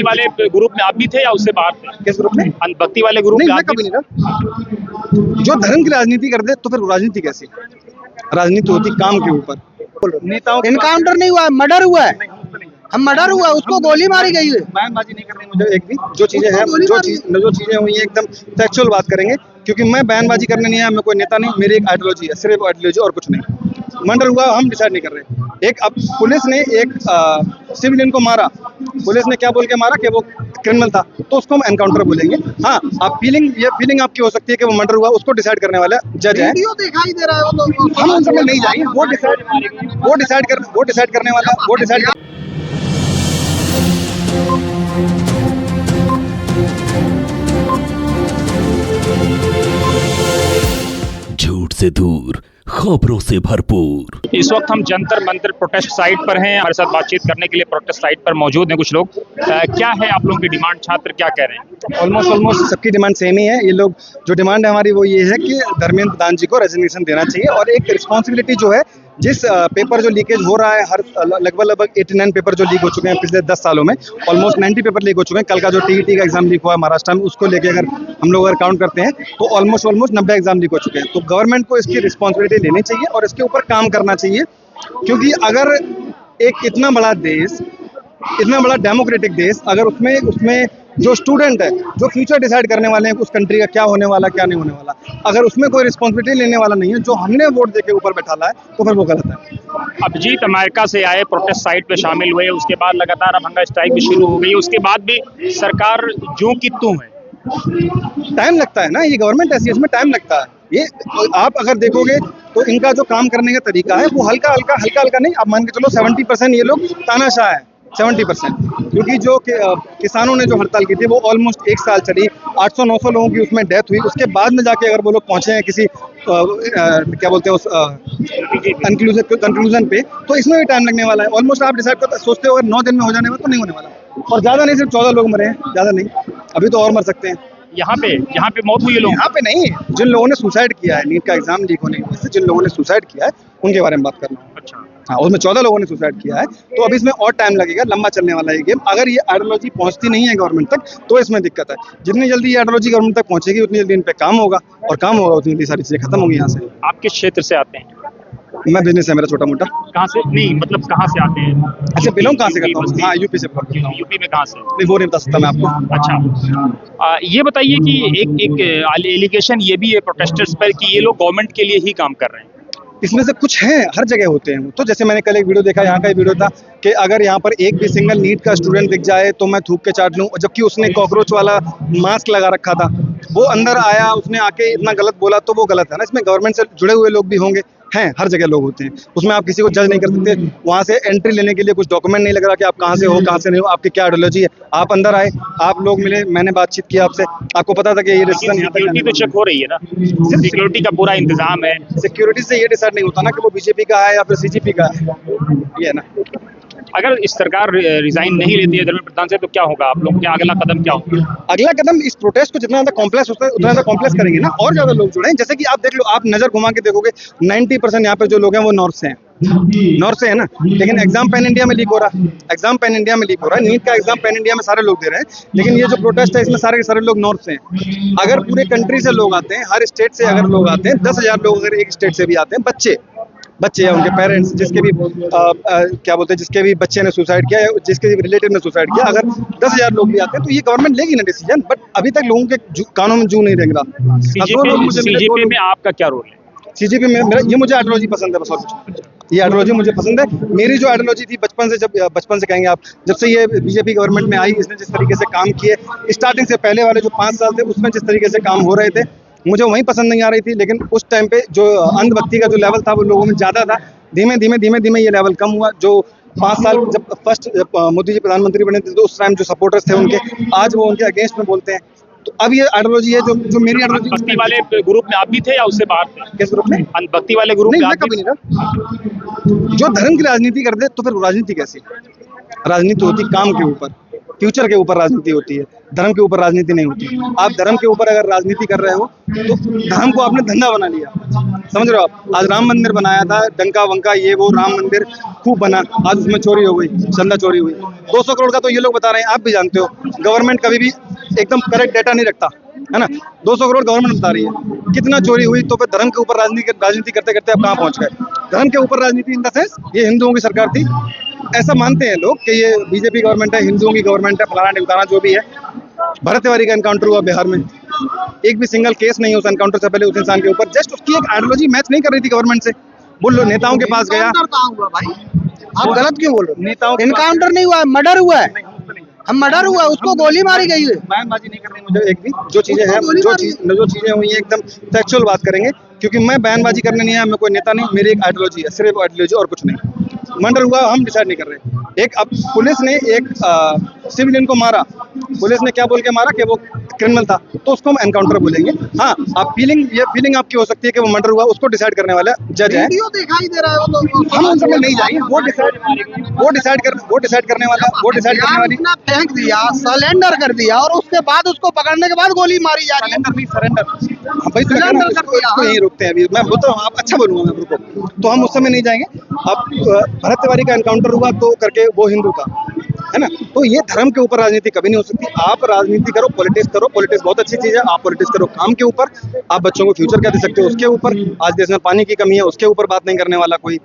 भक्ति वाले ग्रुप में आप भी थे या उससे बाहर थे? किस ग्रुप में? भक्ति वाले ग्रुप नहीं, में मैं कभी नहीं था। जो धर्म की राजनीति कर दे तो फिर राजनीति कैसी? राजनीति होती काम के ऊपर। नेताओं इनकाउंटर नहीं हुआ है, मर्डर हुआ है। हम मर्डर हुआ है, उसको गोली मारी गई है। बयानबाजी नहीं करनी मुझे एक भी। जो चीजें हैं, जो चीजें हुई हैं एकदम फैक्चुअल बात करेंगे, क्योंकि मैं बयानबाजी करने नहीं आया, मैं कोई नेता नहीं, मेरी एक आइडियोलॉजी है, सिर्फ आइडियोलॉजी और कुछ नहीं। मर्डर हुआ हम डिसाइड नहीं कर रहे। एक अब पुलिस ने एक सिविलियन को मारा, पुलिस ने क्या बोल के मारा कि वो क्रिमिनल था, तो उसको हम एनकाउंटर बोलेंगे। हाँ, आप ये फीलिंग आपकी हो सकती है कि वो मर्डर हुआ, उसको डिसाइड करने वाला जज है। वीडियो दिखाई दे रहा है वो तो हम उन सब में नहीं जाएंगे। वो डिसाइड करने वाला, वो डिसाइड झूठ से दूर, खबरों से भरपूर। इस वक्त हम जंतर मंतर प्रोटेस्ट साइट पर हैं। हमारे साथ बातचीत करने के लिए प्रोटेस्ट साइट पर मौजूद हैं कुछ लोग। क्या है आप लोगों की डिमांड? छात्र क्या कह रहे हैं? ऑलमोस्ट सबकी डिमांड सेम ही है। ये लोग जो डिमांड है हमारी वो ये है कि धर्मेंद्र प्रधान जी को रेजिग्नेशन देना चाहिए, और एक रिस्पॉन्सिबिलिटी जो है, जिस पेपर जो लीकेज हो रहा है, हर लगभग 89 पेपर जो लीक हो चुके हैं पिछले 10 सालों में, ऑलमोस्ट 90 पेपर लीक हो चुके हैं। कल का जो टीईटी का एग्जाम लीक हुआ है महाराष्ट्र में, उसको लेके अगर हम लोग काउंट करते हैं तो ऑलमोस्ट 90 एग्जाम लीक हो चुके हैं। तो गवर्नमेंट को इसकी रिस्पॉन्सिबिलिटी लेनी चाहिए और इसके ऊपर काम करना चाहिए, क्योंकि अगर एक इतना बड़ा देश, इतना बड़ा डेमोक्रेटिक देश, अगर उसमें जो स्टूडेंट है, जो फ्यूचर डिसाइड करने वाले हैं उस कंट्री का क्या होने वाला क्या नहीं होने वाला, अगर उसमें कोई रिस्पॉन्सिबिलिटी लेने वाला नहीं है, जो हमने वोट देके ऊपर बैठाला है, तो फिर वो गलत है। अभिजीत अमेरिका से आए, प्रोटेस्ट साइट पे शामिल हुए, उसके बाद लगातार अब हंगर स्ट्राइक भी शुरू हो गई, उसके बाद भी सरकार ज्यों की त्यों है। टाइम लगता है ना, ये गवर्नमेंट ऐसी है, इसमें टाइम लगता है। ये आप अगर देखोगे तो इनका जो काम करने का तरीका है वो हल्का हल्का नहीं, आप मान के चलो 70% ये लोग तानाशाह है, 70%। क्योंकि जो किसानों ने जो हड़ताल की थी वो ऑलमोस्ट 1 साल चली, 800-900 लोगों की उसमें डेथ हुई। उसके बाद में जाके अगर वो लोग पहुंचे हैं किसी क्या बोलते हैं उस कंक्लूजन पे, तो इसमें भी टाइम लगने वाला है। ऑलमोस्ट आप डिसाइड करते सोचते हो अगर 9 दिन में हो जाने वाला तो नहीं होने वाला, और ज्यादा नहीं, सिर्फ 14 लोग मरे हैं, ज्यादा नहीं, अभी तो और मर सकते हैं। यहाँ पे मौत हुई है लोगों? यहाँ पे नहीं, जिन लोगों ने सुसाइड किया है, नीट का एग्जाम लीक होने की वजह से जिन लोगों ने सुसाइड किया है उनके बारे में बात करना है। अच्छा, हाँ, उसमें 14 लोगों ने सुसाइड किया है, तो अब इसमें और टाइम लगेगा, लंबा चलने वाला है ये गेम। अगर ये आइडियोलॉजी पहुंचती नहीं है गवर्नमेंट तक तो इसमें दिक्कत है। जितनी जल्दी ये आइडियोलॉजी गवर्नमेंट तक पहुंचेगी उतनी जल्दी इन पे काम होगा, और काम होगा उतनी जल्दी सारी चीजें खत्म होंगी। यहाँ से आप किस क्षेत्र से आते हैं? मैं बिजनेस है मेरा छोटा मोटा। कहाँ से? नहीं मतलब कहाँ से आते हैं? अच्छा, बिलोंग कहाँ से करता हूँ? हाँ, यूपी से बिलोंग करता हूँ। यूपी में कहाँ से? नहीं, वो नहीं बता सकता मैं आपको। अच्छा, ये बताइए कि एक एलिगेशन ये भी है प्रोटेस्टर्स पर कि ये लोग गवर्नमेंट के लिए ही काम कर रहे हैं। इसमें से कुछ हैं, हर जगह होते हैं। तो जैसे मैंने कल एक वीडियो देखा, यहाँ का एक वीडियो था कि अगर यहाँ पर एक भी सिंगल नीट का स्टूडेंट दिख जाए तो मैं थूक के चाट लूँ, जबकि उसने कॉकरोच वाला मास्क लगा रखा था। वो अंदर आया, उसने आके इतना गलत बोला, तो वो गलत है ना। इसमें गवर्नमेंट से जुड़े हुए लोग भी होंगे, हैं, हर जगह लोग होते हैं, उसमें आप किसी को जज नहीं कर सकते। वहाँ से एंट्री लेने के लिए कुछ डॉक्यूमेंट नहीं लग रहा कि आप कहाँ से हो, कहाँ से नहीं हो, आपकी क्या आइडियोलॉजी है। आप अंदर आए, आप लोग मिले, मैंने बातचीत की आपसे, आपको पता था कि ये डिसीजन यहाँ तक सिक्योरिटी तो चेक हो रही है ना, सिक्योरिटी का पूरा इंतजाम है। सिक्योरिटी से ये डिसाइड नहीं होता ना कि वो बीजेपी का है या फिर सीजेपी का है, ये है ना। अगर इस सरकार रिजाइन नहीं लेती है धर्मेंद्र प्रधान से तो क्या होगा? आप लोग क्या अगला कदम क्या होगा? अगला कदम इस प्रोटेस्ट को जितना ज्यादा कॉम्प्लेक्स होता है उतना ज्यादा कॉम्प्लेक्स करेंगे ना, और ज्यादा लोग जुड़े। जैसे कि आप देख लो, आप नजर घुमा के देखोगे 90% यहाँ पे जो लोग हैं वो नॉर्थ से हैं, नॉर्थ से है ना। लेकिन एग्जाम पैन इंडिया में लीक हो रहा है, एग्जाम पैन इंडिया में लीक हो रहा है। नीट का एग्जाम पैन इंडिया में सारे लोग दे रहे हैं, लेकिन ये जो प्रोटेस्ट है इसमें सारे के सारे लोग नॉर्थ से हैं। अगर पूरे कंट्री से लोग आते हैं, हर स्टेट से अगर लोग आते हैं, 10,000 लोग अगर एक स्टेट से भी आते हैं, बच्चे या उनके पेरेंट्स, जिसके भी क्या बोलते हैं, जिसके भी बच्चे ने सुसाइड किया या जिसके भी रिलेटिव ने सुसाइड किया, अगर 10,000 लोग भी आते हैं तो ये गवर्नमेंट लेगी ना डिसीजन। बट अभी तक लोगों के कानों में जू नहीं रेंग रहा। सीजेपी में आपका क्या रोल है? सीजेपी में मेरा ये, मुझे आइडियोलॉजी पसंद है, बस और कुछ। ये आइडियोलॉजी मुझे पसंद है। मेरी जो आइडियोलॉजी थी बचपन से कहेंगे आप, जब से ये बीजेपी गवर्नमेंट में आई, इसने जिस तरीके से काम किए, स्टार्टिंग से पहले वाले जो 5 साल थे उसमें जिस तरीके से काम हो रहे थे, मुझे वही पसंद नहीं आ रही थी। लेकिन उस टाइम पे जो अंधभक्ति का जो लेवल था वो लोगों में ज्यादा था। धीमे धीमे ये लेवल कम हुआ। जो 5 साल जब मोदी जी प्रधानमंत्री बने थे तो उस टाइम जो सपोर्टर्स थे उनके, आज वो उनके अगेंस्ट में बोलते हैं। तो अब ये आइडियोलॉजी है जो मेरी आइडियोलॉजी। भक्ति वाले ग्रुप में आप भी थे या उससे बाहर थे? किस ग्रुप में? भक्ति वाले ग्रुप नहीं, में मैं कभी नहीं था। जो धर्म की राजनीति कर दे तो फिर राजनीति कैसी? राजनीति होती काम के ऊपर। फ्यूचर के ऊपर राजनीति होती है, धर्म के ऊपर राजनीति नहीं होती। आप धर्म के ऊपर अगर राजनीति कर रहे हो तो धर्म को आपने धंधा बना लिया, समझ रहे हो आप। आज राम मंदिर बनाया था, डंका वंका ये वो, राम मंदिर खूब बना, आज उसमें चोरी हो गई, चंदा चोरी हुई। 200 करोड़ का तो ये लोग बता रहे हैं, आप भी जानते हो गवर्नमेंट कभी भी एकदम करेक्ट डेटा नहीं रखता है ना। 200 करोड़ गवर्नमेंट बता रही है, कितना चोरी हुई। तो फिर धर्म के ऊपर राजनीति करते करते अब कहाँ पहुंच गए। धर्म के ऊपर राजनीति इन द सेंस ये हिंदुओं की सरकार थी, ऐसा मानते हैं लोग कि ये बीजेपी गवर्नमेंट है, हिंदुओं की गवर्नमेंट है, फलाना ढिमकाना जो भी है। भरत तिवारी का एनकाउंटर हुआ बिहार में, एक भी सिंगल केस नहीं उस एनकाउंटर से पहले उस इंसान के ऊपर। जस्ट उसकी एक आइडियोलॉजी मैच नहीं कर रही थी गवर्नमेंट से। वो नेताओं के पास गया, एनकाउंटर कहाँ हुआ भाई? आप गलत क्यों बोल रहे हो? नेताओं के एनकाउंटर नहीं हुआ है, मर्डर हुआ है। हम मर्डर हुआ है, उसको गोली मारी गई है। बयानबाजी नहीं करनी मुझे एक भी। जो चीजें हैं, जो चीजें हुई हैं एकदम फैक्चुअल बात करेंगे, क्योंकि मैं बयानबाजी करने नहीं आया, मैं कोई नेता नहीं, मेरी एक आइडियोलॉजी है, सिर्फ आइडियोलॉजी और कुछ नहीं। मर्डर हुआ हम डिसाइड नहीं कर रहे। एक अब पुलिस ने एक सिविलियन को मारा, पुलिस ने क्या बोल के मारा कि वो क्रिमिनल था, तो उसको हम एनकाउंटर बोलेंगे। हाँ, आप फीलिंग आपकी हो सकती है कि वो मर्डर हुआ, उसको डिसाइड करने वाला जज है। वीडियो दिखाई दे रहा है वो तो हम उन सब में नहीं जाएंगे। वो डिसाइड करने वाली उसने फेंक दिया, सरेंडर कर दिया और उसके बाद उसको पकड़ने के बाद गोली मारी जा रही है। सरेंडर भाई, तो कहना इसको यहीं रोकते हैं। अभी मैं बोलता हूँ, आप अच्छा बोलूंगा मैं, रुको। तो हम उस समय नहीं जाएंगे। अब भरत तिवारी का एनकाउंटर हुआ तो करके वो हिंदू था, है ना। तो ये धर्म के ऊपर राजनीति कभी नहीं हो सकती। आप राजनीति करो, पॉलिटिक्स करो, पॉलिटिक्स बहुत अच्छी चीज है। आप पॉलिटिक्स करो काम के ऊपर, आप बच्चों को फ्यूचर क्या दे सकते हो उसके ऊपर। आज देश में पानी की कमी है, उसके ऊपर बात नहीं करने वाला कोई।